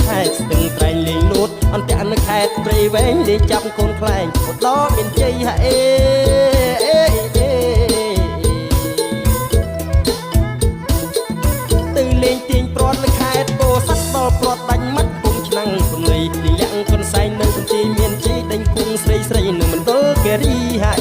ខេត្តស្ទឹងត្រែងលេងលូតអន្តៈនៅខេត្តព្រៃវែងលេងចាប់កូនខ្លែងឧត្តរមានជ័យហេទៅលេងទាញព្រាត់នៅខេត្តពោធិ៍សាត់ដល់ព្រាត់ដាច់មាត់ពុំឆ្នាំងព្រំលីលាក់កូនសែងនៅបន្ទាយមានជ័យដេញគុំស្រីស្រីនៅមណ្ឌលគិរីហេ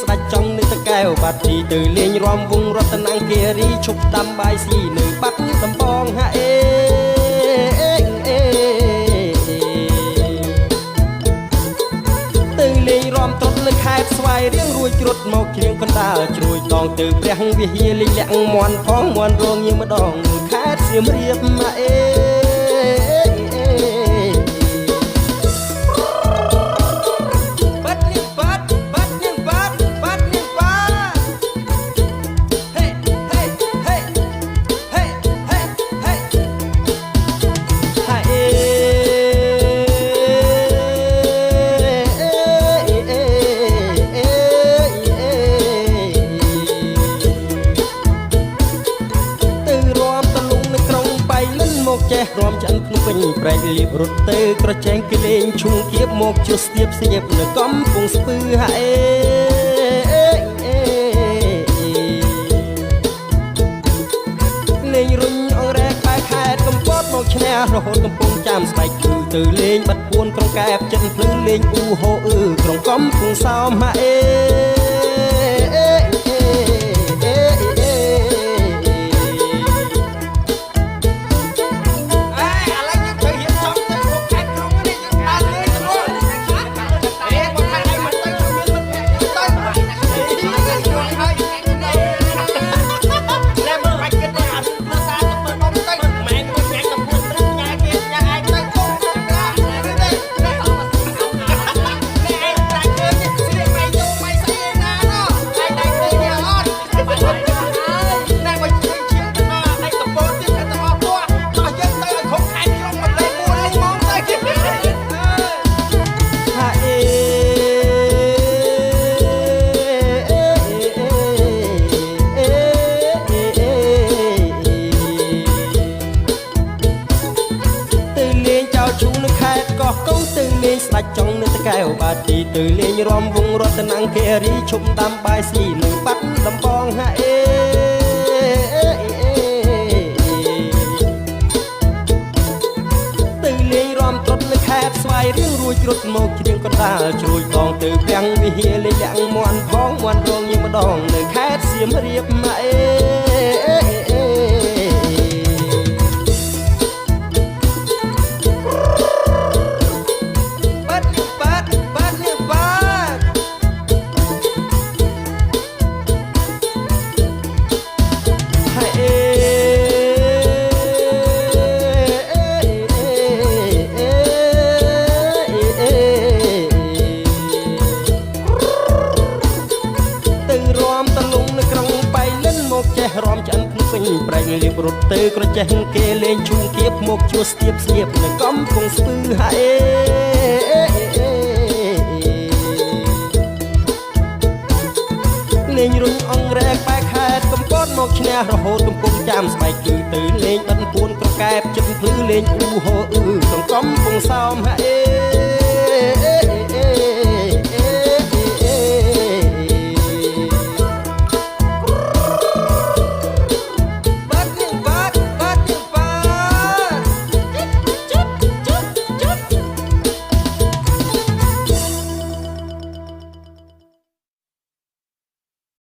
ស្ដាច់ចង់នៅតកែវបាត់ទីទៅលេងរំវងរតនគិរីឈប់ដាំបាយស៊ីនៅបាត់ដំបងហាទៅលេងរំត្រត់នៅខេត្តស្វាយរៀងរួចជ្រុតមកជ្រៀងកណ្ដាលជ្រួយដងទៅព្រះវិហារលេងលាក់មន់ផងមន់រងញៀមម្ដងខេត្តសៀមរាបចេះរំចាន់ភ្នំពេញប្រែកលៀបរត់ទៅក្រចែងគេលេងឈុំគៀបមកជួស្ទាបស្ញៀបនៅកំពង់ស្ពឺហេលេងរុញអងរែកបែកខេត្តកំពតមកឈ្នះរហូតកំពង់ចាំស្បែកគឺទៅលេងបាត់ពួនក្រុងកែបចិនភ្លឺលេងអ៊ូហូក្រុងកំពង់សោមហេស្ដាច់ចង់នៅតកែវបាត់ទីទៅលេងរំវងរតនគិរីឈប់ដាំបាយស៊ីនៅបាត់ដំបងហេទៅលេងរំត្រត់នៅខេត្តស្វាយរៀងរួចជ្រុតមកជ្រៀងកណ្ដាលជ្រួយដងទៅព្រះវិហារលេងលាក់មន់ផងមន់រងញៀមម្ដងនៅខេត្តសៀមរាបរំចាន់ភ្នំពេញប្រែកលៀបរត់ទៅក្រចេះគេលេងឈូងគៀបមកជួស្ទាបស្ញៀបនៅកំពង់ស្ពឺហេលេងរុញអងរែកបែកខេត្តកំពតមកឈ្នះរហូតកំពង់ចាំស្បែកគឺទៅលេងបាត់ពួនក្រកែបចិត្តភ្លឺលេងអ៊ូហូក្នុងកំពង់សោមហេ